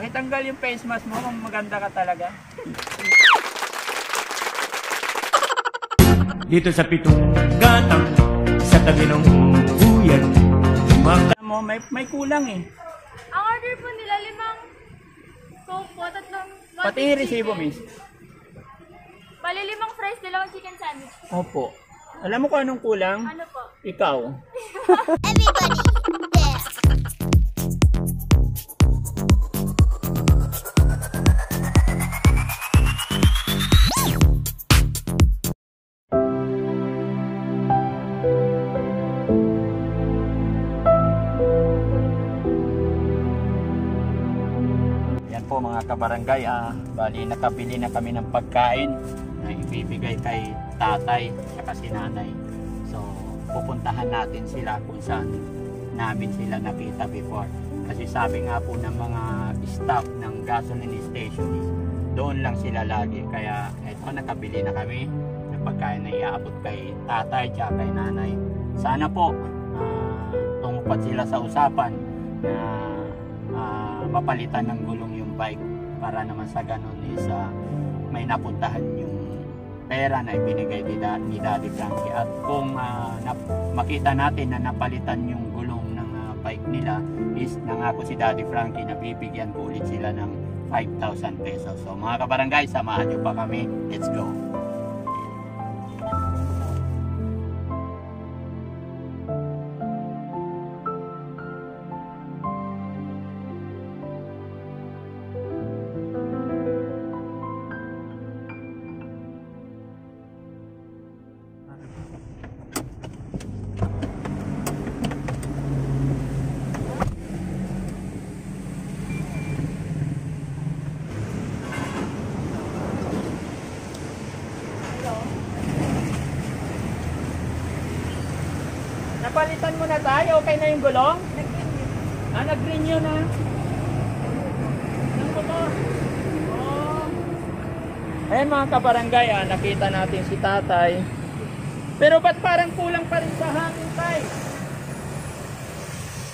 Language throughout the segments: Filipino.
Pakitanggal yung face mask mo kung maganda ka talaga. Dito sa pitong gatang, sa tabi ng buyan. Mo, may kulang eh. Ang order po nila 5 Coke po, 3 Pati resibo, miss. Bali 5 fries, 2 chicken sandwich. Opo. Alam mo kung anong kulang? Ano po? Ikaw. Everybody, dance! Yan po mga kabarangay, bali nakabili na kami ng pagkain na ibibigay kay tatay at si nanay. So pupuntahan natin sila kung saan namin sila nakita before. Kasi sabi nga po ng mga staff ng gasoline station is doon lang sila lagi. Kaya eto, nakabili na kami ng pagkain na iaabot kay tatay at kay nanay. Sana po tungkol sila sa usapan na mapalitan ng gulong yung bike para naman sa ganun is may napuntahan yung pera na ibinigay ni Daddy Frankie. At kung makita natin na napalitan yung gulong ng bike nila, is nangako si Daddy Frankie na bibigyan ko ulit sila ng 5,000 pesos. So mga kabarangay, samahan nyo pa kami. Let's go! Napalitan mo na tayo? Okay na yung gulong? Nag-renew na. Ano ba to? Oh. Ayan mga kabarangay, nakita natin si tatay. Pero ba't parang kulang pa rin sa hangin, tay?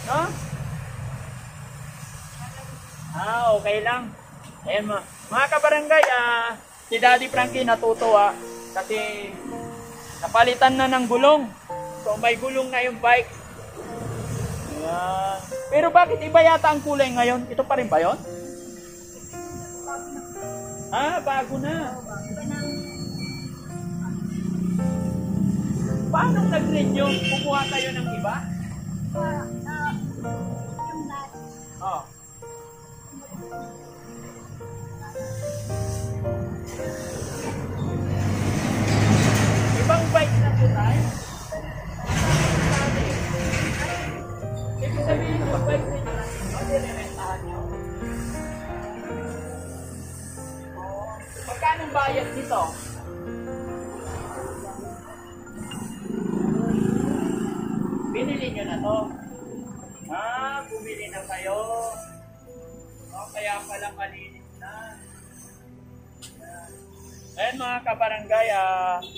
No? Okay lang. Ayan mga kabarangay, si Daddy Frankie natutuwa kasi napalitan na ng gulong. So may gulong na yung bike. Ayan. Pero bakit iba yata ang kulay ngayon? Ito pa rin ba yun? Bago na. Paano nag-renew? Kumuha kayo ng iba? Oh. Ibang bike na po tayo? Ibig sabihin yung bike nyo na nirerentahan nyo? Magkano bayad nito? Binili nyo na to? Bumili na kayo. Kaya pala malinis na. Ayan mga kabarangay,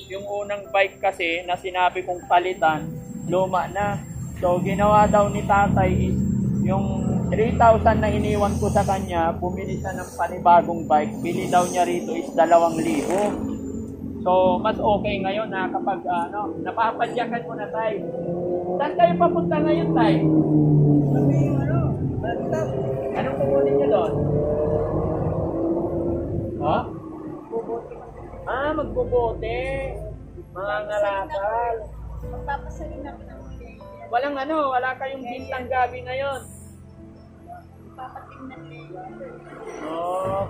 yung unang bike kasi na sinabi kong palitan, luma na. So ginawa daw ni tatay is yung 3,000 na iniwan ko sa kanya, bumili siya ng panibagong bike. Bili daw niya rito is 2,000. So mas okay ngayon na kapag napapadyakan mo na tayo. Saan kayo papunta ngayon tayo? Anong kukunin niyo doon? Magbobote. Mga ngalakal. Magpapasalin ako ng Wala kayong bintang gabi ngayon. papatingnan nila.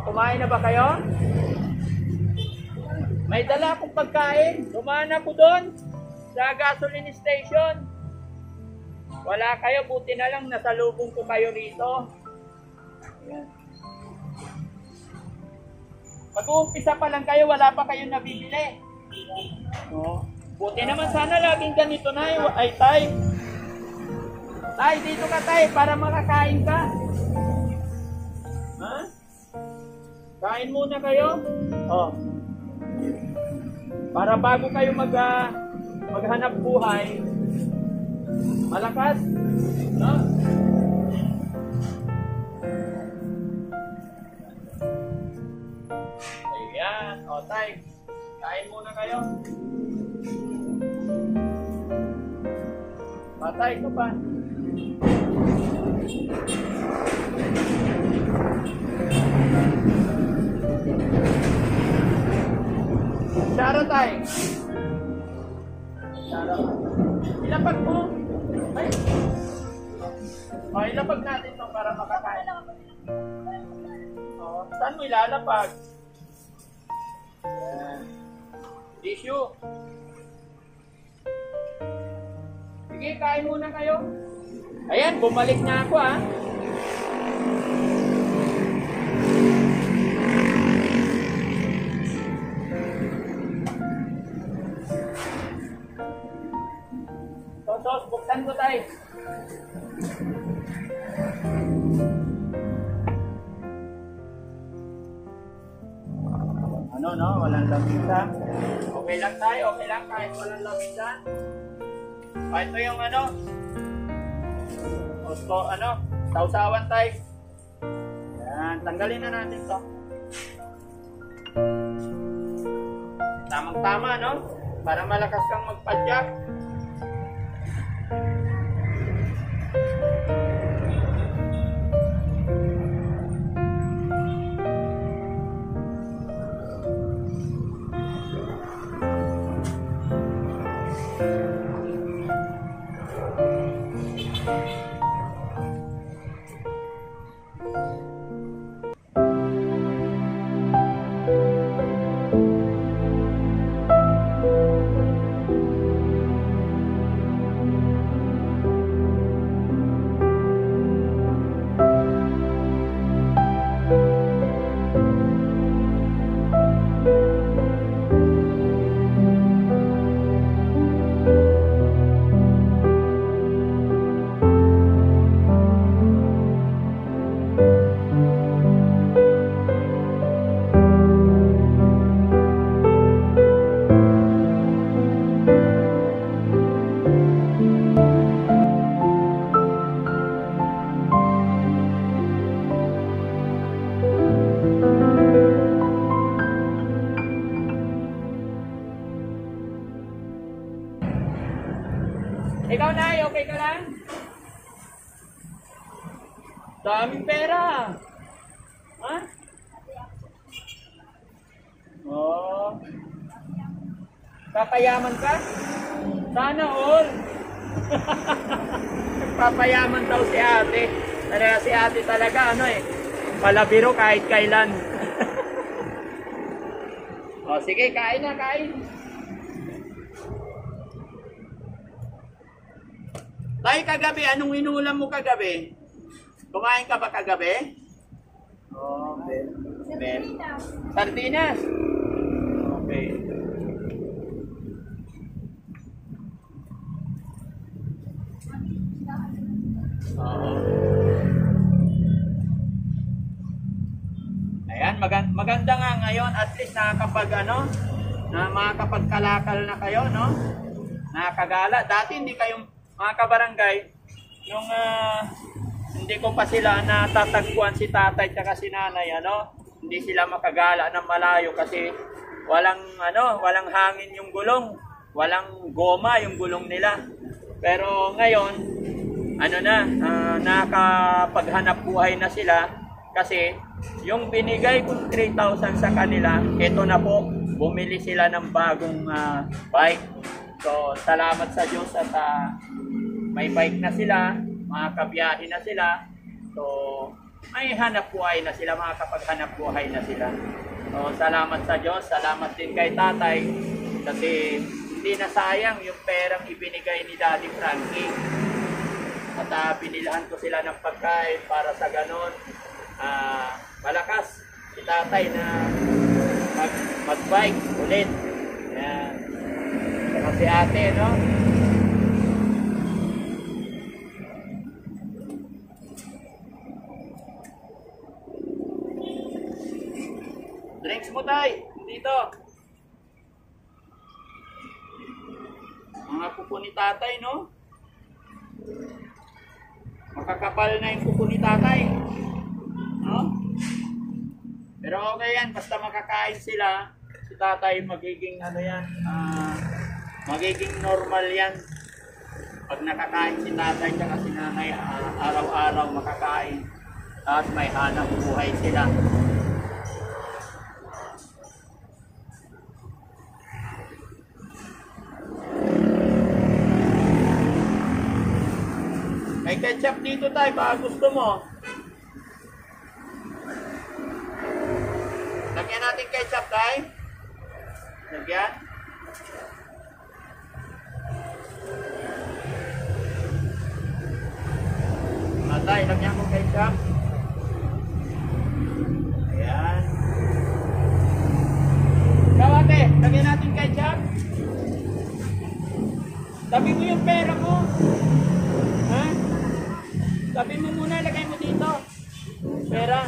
Kumain na ba kayo? May dala akong pagkain. Dumaan ako doon sa gasoline station. Wala kayo, buti na lang nasalubong ko kayo rito. Pag-uumpisa pa lang kayo, wala pa kayong nabibili. Buti naman sana laging ganito na ay tay. Tay, dito ka tay para makakain ka. Kain muna kayo. Para bago kayo maghanap buhay, malakas. No? Kain muna kayo. Patay ko pa. Sharo tayo. Sharo. Ilapag mo. Ay. O, ilapag natin ito para makakain. O, saan mo ilalapag? Yan. Tissue. Sige, kain muna kayo. Ayan, bumalik na ako ah. Sos, buksan ko tayo. Ano no, walang lamisa. Okay lang tayo, okay lang kahit walang lamisa. Ito yung ano. Gusto ano, sausawan tayo. Yan, tanggalin na natin to. Tamang-tama no, para malakas kang magpadyak. Ikaw na, okay ka lang? Daming pera. Ha? Oh. Papayaman ka? Sana all. Papayaman daw si ate. Kaya si ate talaga ano eh. Palabiro kahit kailan. Oh, sige, kain na, kain. Tay, kagabi, anong inulam mo kagabi? Kumain ka ba kagabi? Oh, sardinas. Sardinas? Okay. Ayan, maganda nga ngayon, at least nakakapag ano, na makakapagkalakal na kayo, no? Nakakagala. Dati hindi kayong mga kabarangay, nung hindi ko pa sila natatagpuan si tatay at si nanay, ano, hindi sila makagala ng malayo kasi walang walang hangin yung gulong, walang goma yung gulong nila. Pero ngayon, nakakapaghanap buhay na sila kasi yung binigay kong 3,000 sa kanila, ito na po, bumili sila ng bagong bike. So, salamat sa Diyos at may bike na sila, makakabiyahe na sila. So, may hanap buhay na sila, makakapaghanap buhay na sila. So, salamat sa Diyos, salamat din kay tatay kasi hindi na sayang yung perang ibinigay ni Daddy Frankie. At pinilhan ko sila ng pagkain para sa ganon. Malakas si tatay na mag-bike ulit. Yan. Saka si ate, no? Drinks mo tay, dito. Mga kuko ni tatay, no? Makakapal na yung kuko ni tatay. No? Pero okay yan, basta makakain sila, si tatay magiging ano yan, magiging normal yan. Pag nakakain si tatay at si nanay, araw-araw makakain. Tapos may hanap buhay sila. May ketchup dito tayo, baka gusto mo. Lagyan natin ketchup tayo. Lagyan. Tay, lagyan ko ketchup. Ayan. Ikaw ate, lagyan natin ketchup. Tabi mo yung pera mo. Ha? Tabi mo muna, lagay mo dito. Pera.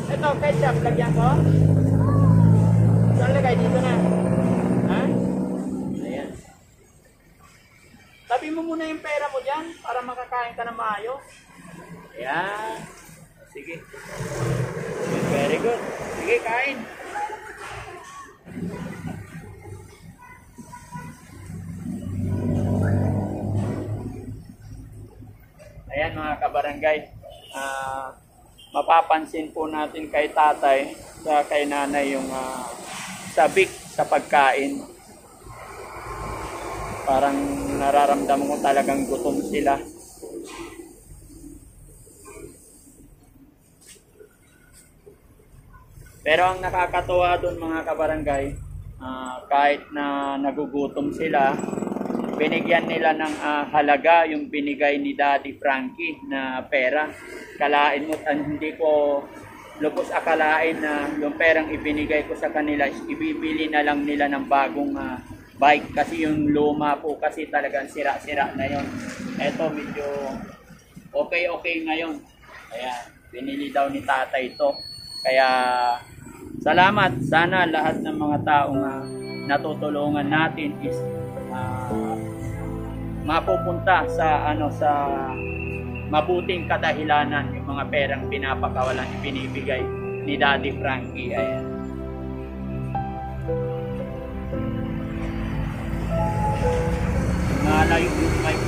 Ito, ketchup, lagyan ko. Saan lagay? Dito na. Ha? Ayan. Tabi mo muna yung pera mo dyan para makakain ka na maayos. Ayan. Sige. Very good. Sige, kain. Ayan mga kabarangay. Mapapansin po natin kay tatay sa kay nanay yung sabik sa pagkain. Parang nararamdaman mo talagang gutom sila. Pero ang nakakatuwa doon mga kabarangay, kahit na nagugutom sila, binigyan nila ng halaga yung binigay ni Daddy Frankie na pera. Kalain mo, hindi ko lubos akalain na yung perang ibinigay ko sa kanila, ibibili na lang nila ng bagong bike. Kasi yung luma po kasi talagang sira-sira na yon. Eto medyo okay ngayon. Ayan, binili daw ni tatay ito. Kaya salamat. Sana lahat ng mga taong natutulungan natin is mapupunta sa sa mabuting kadahilanan yung mga perang pinapakawalan ibinibigay ni Daddy Frankie. Ayan. Nalayo yung mic.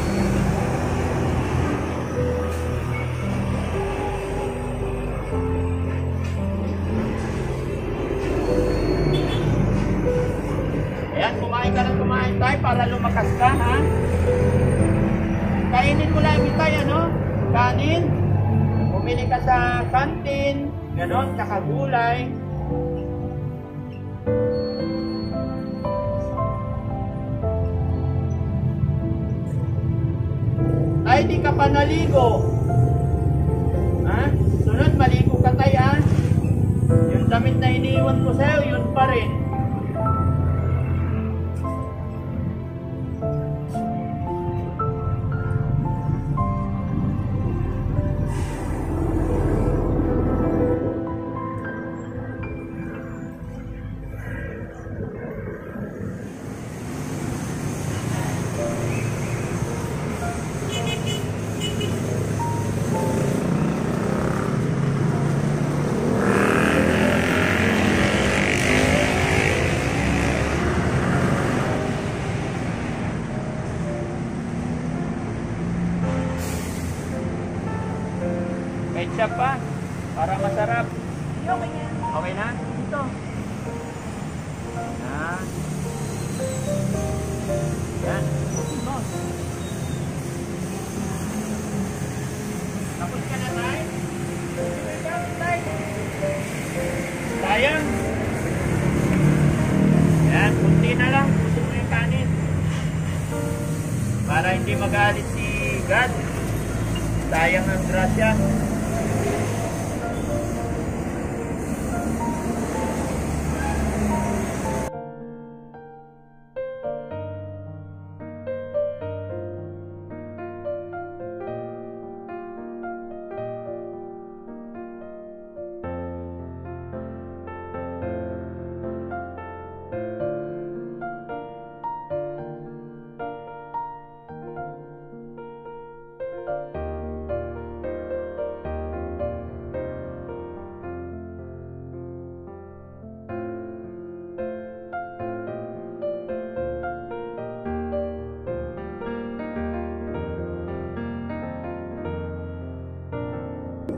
Ayan, kumain ka ng kumain tayo para lumakas ka, ha? Kainin mo lang tayo, ano? Kanin. Bumili ka sa kantin, ganon, tsaka gulay. Ay, di ka pa naligo. Ha? Sunod, maligo ka tayo, ha? Yung damit na iniwan ko sa'yo, yun pa rin. Ketchup pa, para masarap. Okay na. Okay na? Ito. Yan. Yan. Tapos ka na, Tay? Sayang. Yan, kunti na lang. Gusto mo yung kanin. Para hindi magalit si God. Sayang ang grasya.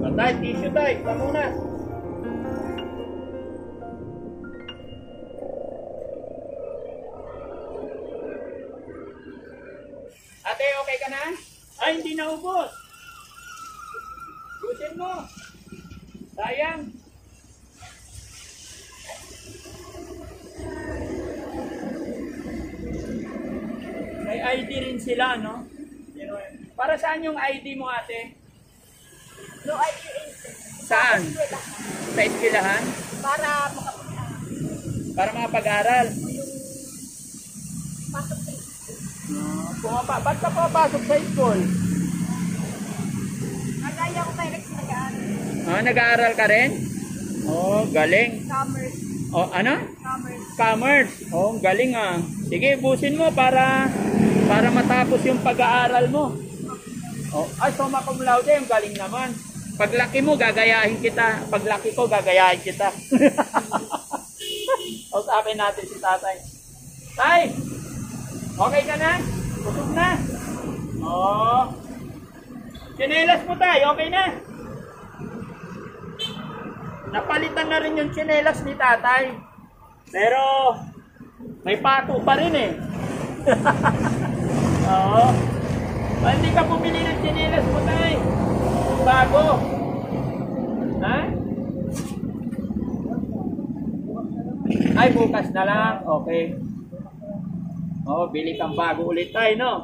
Tay, tissue tay. Ito muna. Ate, okay ka na? Ay, hindi na ubos. Busin mo. Sayang. May ID rin sila, no? Para saan yung ID mo, ate? No, ay, Saan? Sa eskwelahan? para makapunta. Para makapag-aral? Pasok sa Ba't ka papasok sa school? Nagaya ko kay Rex nag-aaral. Nag-aaral ka rin? Oh, galing. Commerce. Oh, ano? Commerce. Commerce. Oh, galing ah. Sige, busin mo para matapos yung pag-aaral mo. Oh, ay, summa cum laude, yung galing naman. Paglaki mo, gagayahin kita. Paglaki ko, gagayahin kita. Usapin natin si tatay. Tay! Okay ka na? Busog na? Oh. Tsinelas mo tayo, okay na? Napalitan na rin yung tsinelas ni tatay. Pero, may pato pa rin eh. Oo. Hindi ka bumili ng tsinelas mo tayo. Bago. Ha? Ay, bukas na lang. Okay. Oh, bili kang bago ulit tayo, no?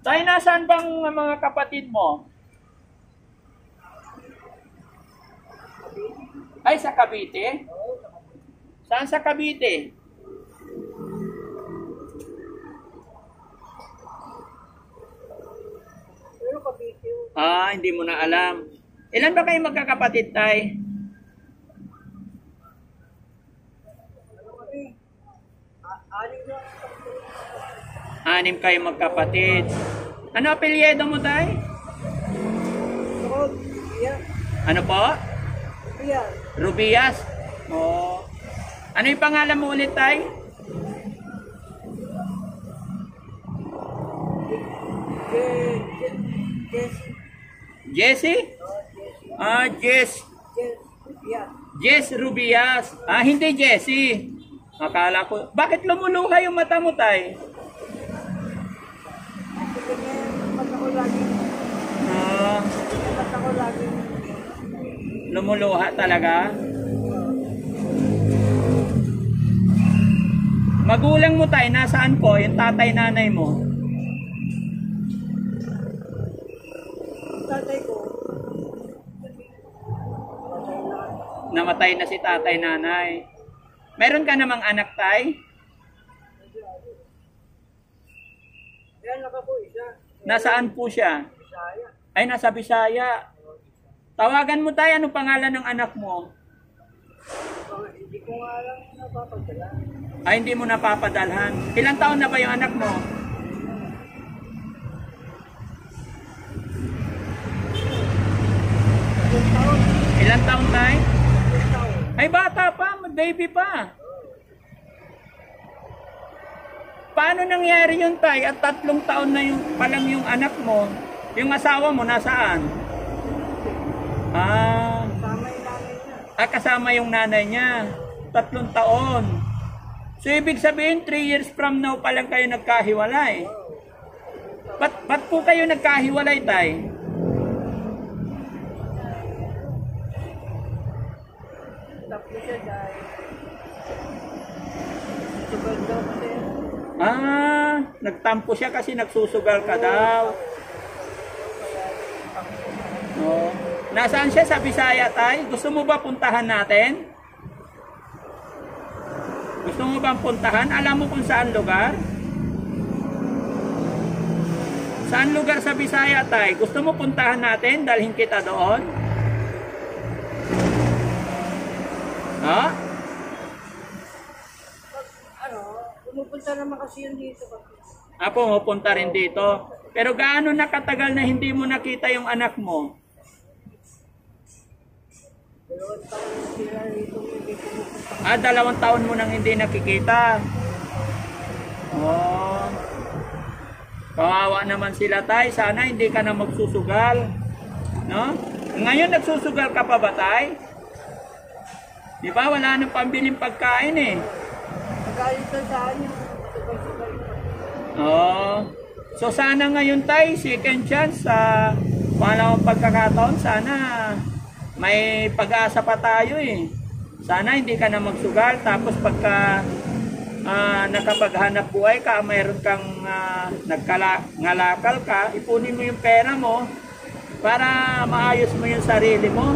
Tayo, nasaan bang mga kapatid mo? Ay, sa Cavite? Saan sa Cavite? Hindi mo na alam. Ilan ba kayo magkakapatid, tay? Anim kayo magkapatid. Ano apelyido mo, tay? Ano po? Rubias. Oh. Ano yung pangalan mo ulit, tay? Jessie? Jess. Jess Rubias. Hindi Jessie. Akala ko. Bakit lumuluha yung mata mo, tay? Lumuluha talaga? Magulang mo, tay, nasaan po? Yung tatay, nanay mo? Tatay ko. Namatay na si tatay, nanay. Meron ka namang anak, tay? Yan naka po isa. Nasaan po siya? Bisaya. Ay, nasa Bisaya. Tawagan mo, tay, anong pangalan ng anak mo? Hindi ko nga lang napapadala. Ay, hindi mo napapadalhan. Ilang taon na ba yung anak mo? Ilang taon, tay? Ay, bata pa, baby pa. Paano nangyari yun, tay? At 3 taon na yung palang yung anak mo. Yung asawa mo, nasaan? Kasama yung nanay niya. 3 taon. So, ibig sabihin, 3 years from now pa lang kayo nagkahiwalay. Ba't po kayo nagkahiwalay, tay? Tapos siya dahil sugal daw kasi. Nagtampo siya kasi nagsusugal ka daw. Oh. Nasaan siya sa Bisaya, tay? Gusto mo ba puntahan natin? Gusto mo bang puntahan? Alam mo kung saan lugar? Saan lugar sa Bisaya, tay? Gusto mo puntahan natin? Dalhin kita doon? Ha? Pumupunta naman kasi yun dito. Pumupunta rin dito. Pero gaano nakatagal na hindi mo nakita yung anak mo? 2 taon na sila rito hindi pumupunta. 2 taon mo nang hindi nakikita. Oh. Kawawa naman sila, tay. Sana hindi ka na magsusugal. No? Ngayon, nagsusugal ka pa ba, tay? Di ba? Wala nang pambiling pagkain eh. Magalit na sa akin. Sugal-sugal pa. Oo. So, sana ngayon, tay, second chance sa pangalawang pagkakataon, sana may pag-asa pa tayo eh. Sana hindi ka na magsugal, tapos pagka nakapaghanap buhay ka, mayroon kang ngalakal ka, ipunin mo yung pera mo para maayos mo yung sarili mo.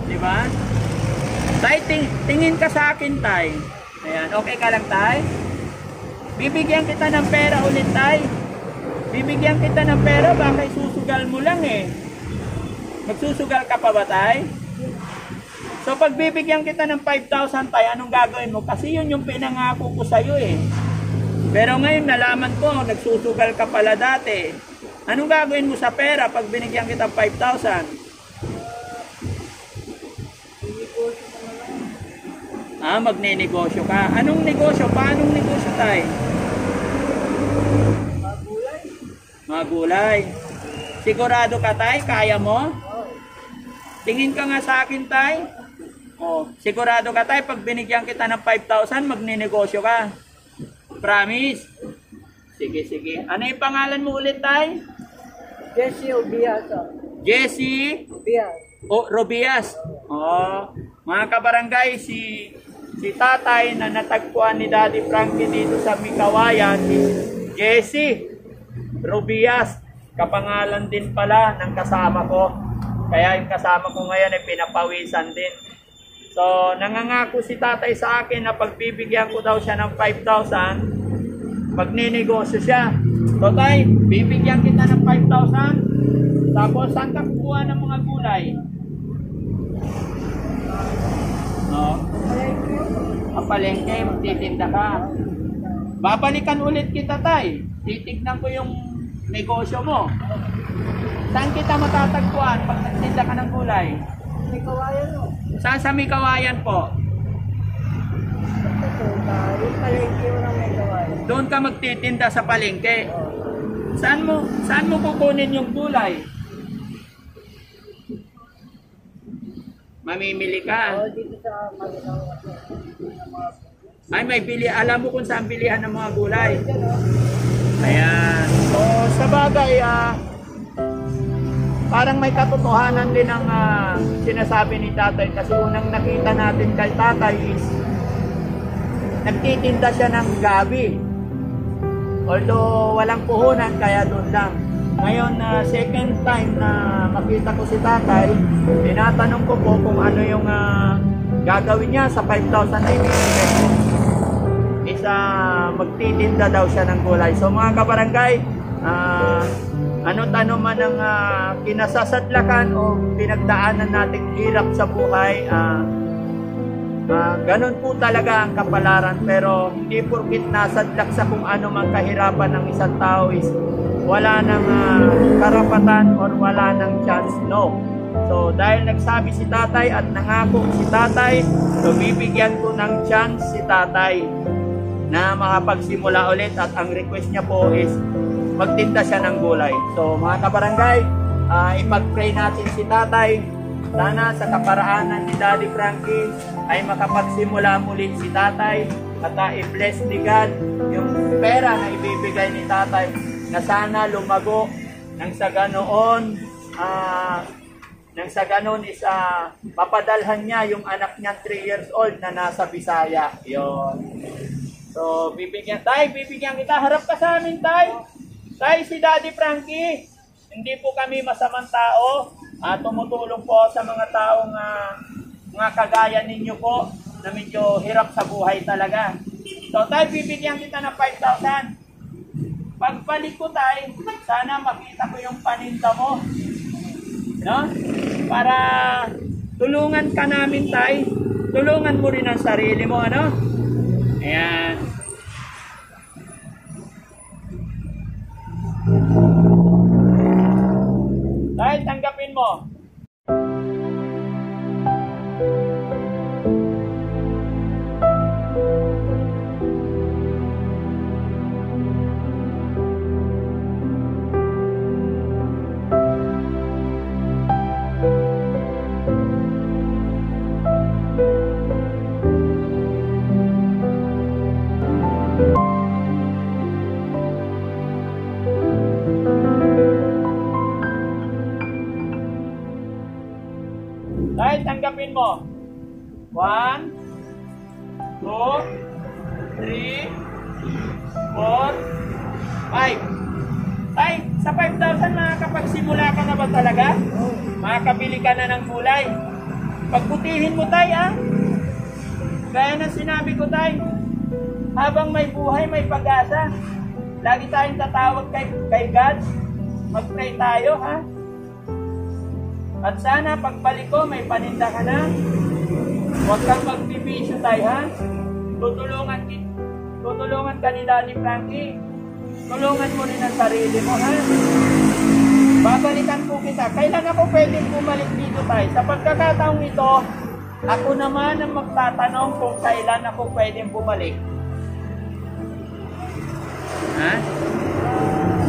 Di ba? Tay, tingin ka sa akin, tay. Ayan, okay ka lang, tay? Bibigyan kita ng pera ulit, tay. Bibigyan kita ng pera, baka isusugal mo lang eh. Magsusugal ka pa ba, tay? So pag bibigyan kita ng 5,000, tay, anong gagawin mo? Kasi yun yung pinangako ko sa'yo eh. Pero ngayon nalaman ko, nagsusugal ka pala dati. Anong gagawin mo sa pera pag binigyan kita ng 5,000? Magnenegosyo ka. Anong negosyo? Paanong negosyo, tay? Mga gulay. Sigurado ka, tay? Kaya mo? Tingin ka nga sa akin, tay. Oh, sigurado ka, tay? Pag binigyan kita ng 5,000, magnenegosyo ka. Promise? Sige, sige. Ano yung pangalan mo ulit, tay? Jesse Obias. Jesse? Obias. Robias. Oh, mga kabarangay, si tatay na natagpuan ni Daddy Frankie dito sa Mikawayan, si Jesse Robias. Kapangalan din pala ng kasama ko. Kaya yung kasama ko ngayon ay pinapawisan din. So, nangangako si tatay sa akin na pagbibigyan ko daw siya ng 5,000, magninegosyo siya. So, tay, bibigyan kita ng 5,000, tapos saan ka kukuha ng mga gulay? No? Ang palengke, magtitinda ka. Babalikan ulit kita, tay. Titignan ko yung negosyo mo. Saan kita matatagpuan pag nagtinda ka ng gulay? May kawayan mo. Saan sa Mikawayan po? Yung palengke mo lang may kawayan. Doon ka magtitinda sa palengke. Saan mo kukunin yung gulay? Mamimili ka. Dito sa Maginawa. Ay, may bili. Alam mo kung saan bilihan ng mga gulay. Ayan. So, sa bagay, parang may katotohanan din ang sinasabi ni tatay. Kasi unang nakita natin kay tatay is nagtitinda siya ng gabi. Although walang puhunan, kaya doon lang. Ngayon, second time na makita ko si tatay, tinatanong ko po kung ano yung gagawin niya sa 5,000 na ibibigay ko. Isa, magtitinda daw siya ng gulay. So mga kabarangay, ano man ang kinasasadlakan o pinagdaanan nating hirap sa buhay, ganun po talaga ang kapalaran. Pero hindi porkit nasadlak sa kung ano mang kahirapan ng isang tao is wala nang karapatan or wala nang chance, no. So dahil nagsabi si tatay at nangako si tatay, so bibigyan ko ng chance si tatay na makapagsimula ulit, at ang request niya po is magtinda siya ng gulay. So mga kabarangay, ipag-pray natin si tatay. Sana sa kaparaanan ni Daddy Frankie ay makapagsimula muli si tatay, at i-bless ni God yung pera na ibibigay ni tatay, na sana lumago nang sa ganoon is papadalhan niya yung anak niya 3 years old na nasa Bisaya. Yon. So bibigyan kita, harap ka sa amin, tay. Tay, si Daddy Frankie, hindi po kami masamang tao. Tumutulong po sa mga taong mga kagaya ninyo po na medyo hirap sa buhay talaga. So tay, bibigyan kita ng 5,000. Pagbalik ko, tay, sana makita ko yung paninda mo. No? Para tulungan ka namin, tay. Tulungan mo rin ang sarili mo, ano? Ayan. Tay, tanggapin mo. Ulitin mo. 1, 2, 3, 4, 5. Tay, sa 5,000 makakapagsimula ka na ba talaga? Makakabili ka na ng gulay. Pagputihin mo, tay, ah. Gaya ng sinabi ko, tay, habang may buhay, may pag-asa. Lagi tayong tatawag kay God. Mag-pray tayo, ha? At sana pagbalik ko, may paninda ka na. Huwag kang magbibisyo, tay, ha? Tutulungan ka ni Daddy Frankie. Tulungan mo rin ang sarili mo, ha? Babalikan po kita. Kailan ako pwedeng bumalik dito, tay? Sa pagkakataong ito, ako naman ang magtatanong kung kailan ako pwedeng bumalik. Ha?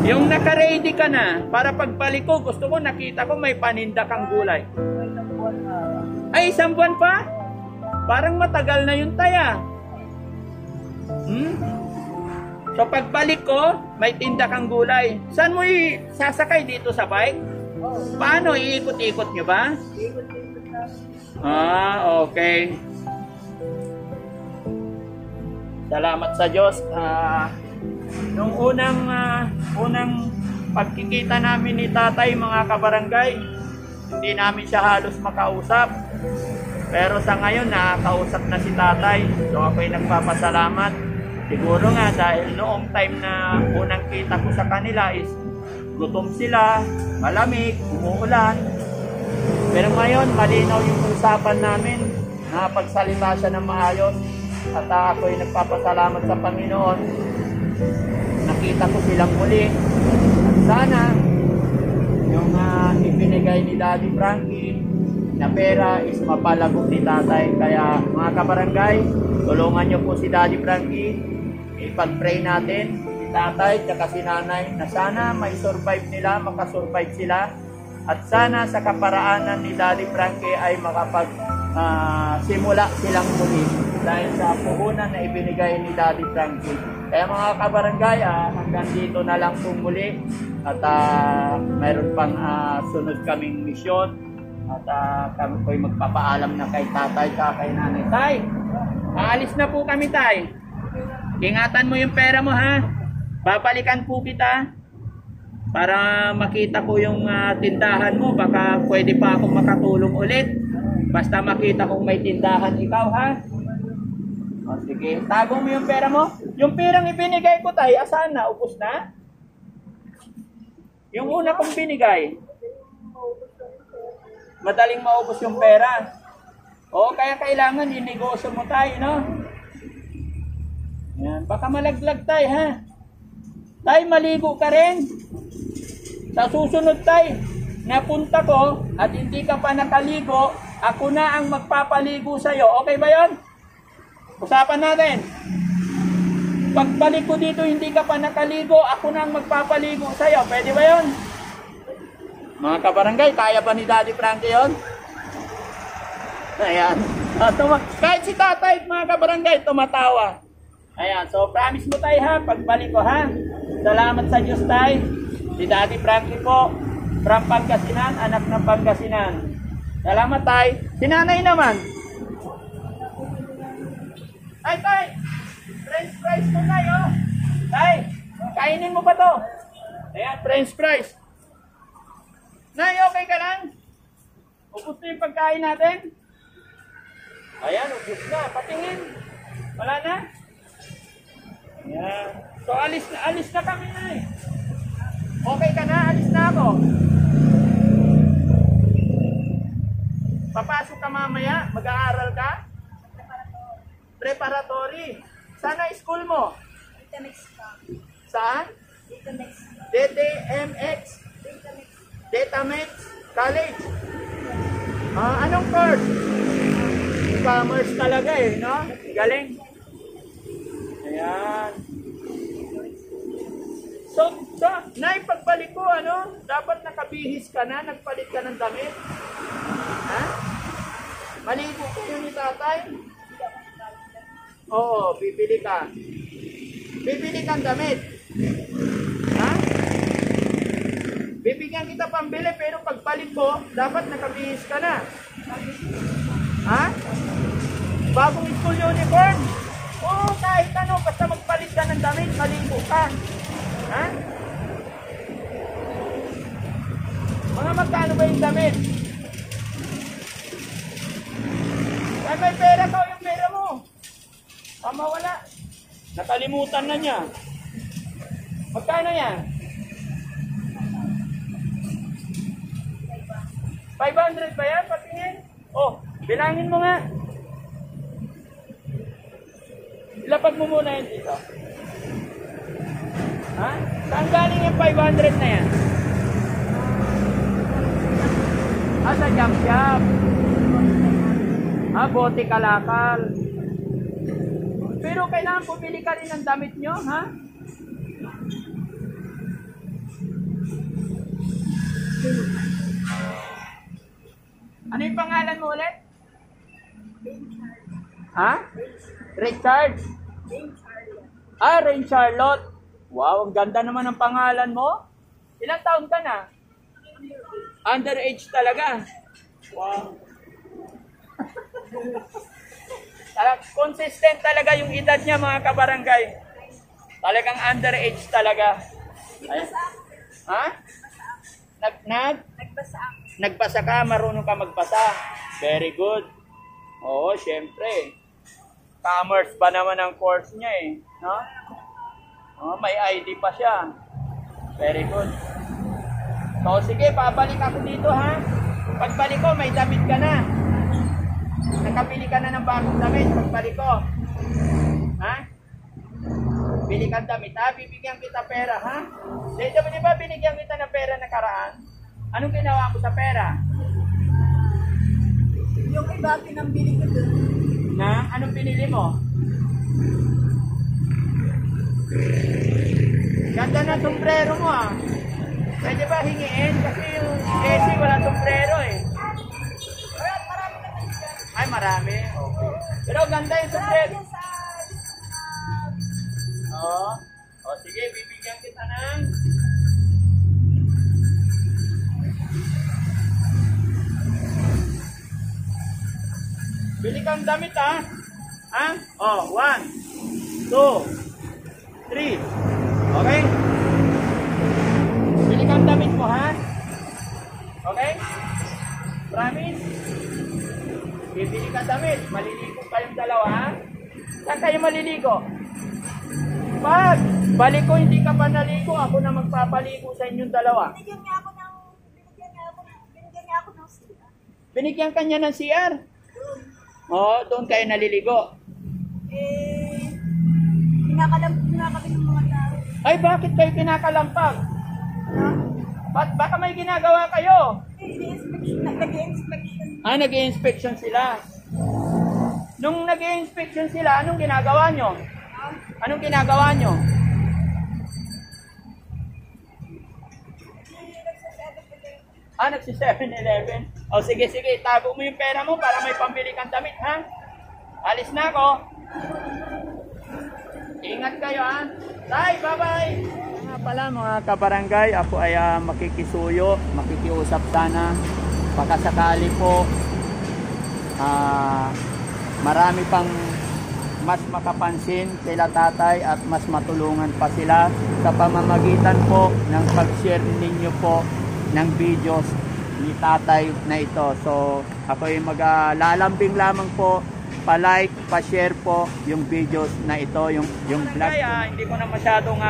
Yung naka-ready ka na, para pagbalik ko, gusto ko nakita ko may paninda kang gulay. Ay, 1 buwan pa? Parang matagal na yun, taya. So pagbalik ko, may tinda kang gulay. Saan mo sasakay dito sa bike? Paano? Iikot-ikot nyo ba? Okay. Salamat sa Diyos. Nung unang pagkikita namin ni tatay, mga kabarangay, hindi namin siya halos makausap. Pero sa ngayon, nakakausap na si tatay. So ako'y nagpapasalamat. Siguro nga dahil noong time na unang kita ko sa kanila is gutom sila, malamig, umuulan. Pero ngayon, malinaw yung usapan namin. Nakapagsalita siya ng maayos. At ako'y nagpapasalamat sa Panginoon. Nakita ko silang muli. At sana, yung ibinigay ni Daddy Frankie na pera is mapalago ni tatay. Kaya mga kabarangay, tulungan nyo po si Daddy Frankie. Ipag-pray natin si tatay at si nanay na sana may survive nila, makasurvive sila. At sana sa kaparaanan ni Daddy Frankie ay makapag-simula silang muli dahil sa puhunan na ibinigay ni Daddy Frankie. Kaya mga kabarangay, hanggang dito na lang po muli. At mayroon pang sunod kaming misyon. At kami po'y magpapaalam na kay tatay at kay nanay. Tay, aalis na po kami, tay. Ingatan mo yung pera mo, ha? Babalikan po kita para makita ko yung tindahan mo. Baka pwede pa akong makatulong ulit. Basta makita kong may tindahan ikaw, ha? O, sige, tago mo yung pera mo. Yung perang ibinigay ko, tay, asan na? Ubus na? Yung una kong binigay, madaling maubos yung pera. O, kaya kailangan inegosyo mo, tay, no? Yan, baka malaglag, tay, ha? Tay, maligo ka rin. Sa susunod, tay, napunta ko at hindi ka pa nakaligo, ako na ang magpapaligo sa'yo. Okay ba yon? Usapan natin. Pagbalik ko dito, hindi ka pa nakaligo, ako na ang magpapaligo sa'yo. Pwede ba yon? Mga kabarangay, kaya ba ni Daddy Frankie yon? Ayan. Kahit si tatay, mga kabarangay, tumatawa. Ayan, so promise mo, tay, ha, pagbalik ko, ha. Salamat sa Diyos, tay. Si Daddy Frankie po, from Pangasinan, anak ng Pangasinan. Salamat, tay. Si nanay naman. Ay, tay, French fries mo, tay, oh. Tay, kainin mo ba to? Ayan, French fries. Nay, okay ka lang? Ubus na yung pagkain natin? Ayan, ubus na. Patingin. Wala na? Ayan. So, alis na kami na eh. Okay ka na? Alis na ako. Papasok ka mamaya? Mag-aaral ka? Preparatory. Sana school mo? Saan? DTMX. Datamex College. Anong course? Commerce talaga eh, no? Galing. Ayan. So, naipagbalik ko, dapat nakabihis ka na, nagpalit ka ng damit. Ha? Maligo kayo ni tatay? Oo, bibili ka. Bibili kang damit. Ha? Bibigyan kita pambili, pero pagbalik ko, dapat nakabihis ka na. Ha? Bagong school uniform? Oo, kahit ano, basta magpalit ka ng damit, maligo ka. Ha? Mga magkano ba yung damit? Ay, may pera ka o yung pera mo? Wala. Nakalimutan na niya. Magkano yan? 500 ba yan? Patingin? Oh, bilangin mo nga. Ilapag mo muna yun dito. Ha? Saan galing yung 500 na yan? Sa jump shop. Bote kalakal. Pero kailangan bumili ka rin ng damit nyo, ha? Ano yung pangalan mo ulit? Ha? Richard? Rain Charlotte. Wow, ang ganda naman ng pangalan mo. Ilang taon ka na? Underage talaga. Wow. Consistent talaga yung edad niya, mga kabarangay. Talagang underage talaga. Ay. Ha? Nagbasa ka, marunong ka magbasa. Very good. Oo, syempre. Commerce pa naman ang course niya eh. No? May ID pa siya. Very good. So sige, pabalik ako dito ha. Pagbalik ko, may damit ka na. Nakabili ka na ng bagong damit. Pagbalik ko. Ha? Bili kang damit ha. Bibigyan kita pera ha. Di ba binigyan kita ng pera nakaraan? Anong ginawa mo sa pera? Yung iba, pinambili ko dun. Na? Anong pinili mo? Ganda na sombrero mo ah. Pwede ba hingiin? Kasi yung Jessie wala sombrero eh. Ay, marami. Okay. Pero ganda yung sombrero. Oo. O sige, bibigyan kita ng... Bili kang damit ha. Ha? Oh, 1, 2, 3. Okay? Bili kang damit mo ha. Okay? Promise? Bibili kang damit. Maliligo kayong dalawa ha. Saan kayo maliligo? Pag balik ko hindi ka pa naligo, ako na magpapaligo sa inyong dalawa. Binigyan niya ako ng CR. Binigyan ka niya ng CR? Oo, doon kayo naliligo. Kinakalampag na kami ng mga tao. Ay, bakit kayo kinakalampag? Baka may ginagawa kayo? Nag-i-inspection. Nag-i-inspection sila. Nung nag-i-inspection sila, anong ginagawa nyo? Anong ginagawa nyo? Nagsi 7-Eleven. O sige, itago mo yung pera mo para may pambili kang damit, ha? Alis na ako. Ingat kayo, ha? Bye, bye-bye! Nga pala mga kabarangay, ako ay makikisuyo, makikiusap sana. Pagkasakali po, marami pang mas makapansin sila tatay at mas matulungan pa sila sa pamamagitan po ng pag-share ninyo po ng videos ni tatay na ito. So ako ay maglalambing lamang po, pa-like, pa-share po yung videos na ito, yung vlog. Hindi ko na masyadong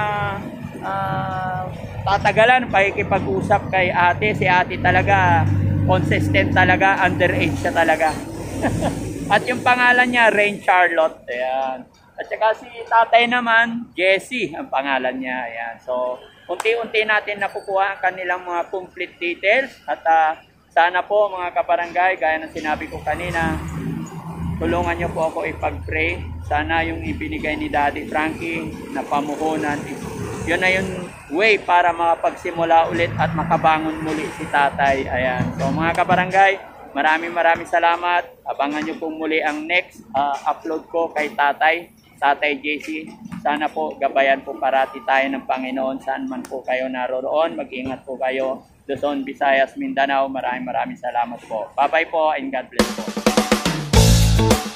tatagalan pakikipag-usap kay ate. Si ate talaga consistent talaga, underage siya talaga. At yung pangalan niya, Rain Charlotte. Ayan. At saka si tatay naman, Jessie ang pangalan niya. Ayan. So, unti-unti natin nakukuha ang kanilang mga complete details. At sana po mga kabarangay, gaya ng sinabi ko kanina, tulungan niyo po ako ipag-pray. Sana yung ibinigay ni Daddy Frankie na pamuhunan, yun na yung way para makapagsimula ulit at makabangon muli si tatay. Ayan. So mga kabarangay, maraming salamat. Abangan nyo pong muli ang next upload ko kay Tatay JC. Sana po gabayan po parati tayo ng Panginoon saan man po kayo naroroon. Mag-ingat po kayo. Luzon, Visayas, Mindanao. Maraming salamat po. Bye-bye po and God bless po. Thank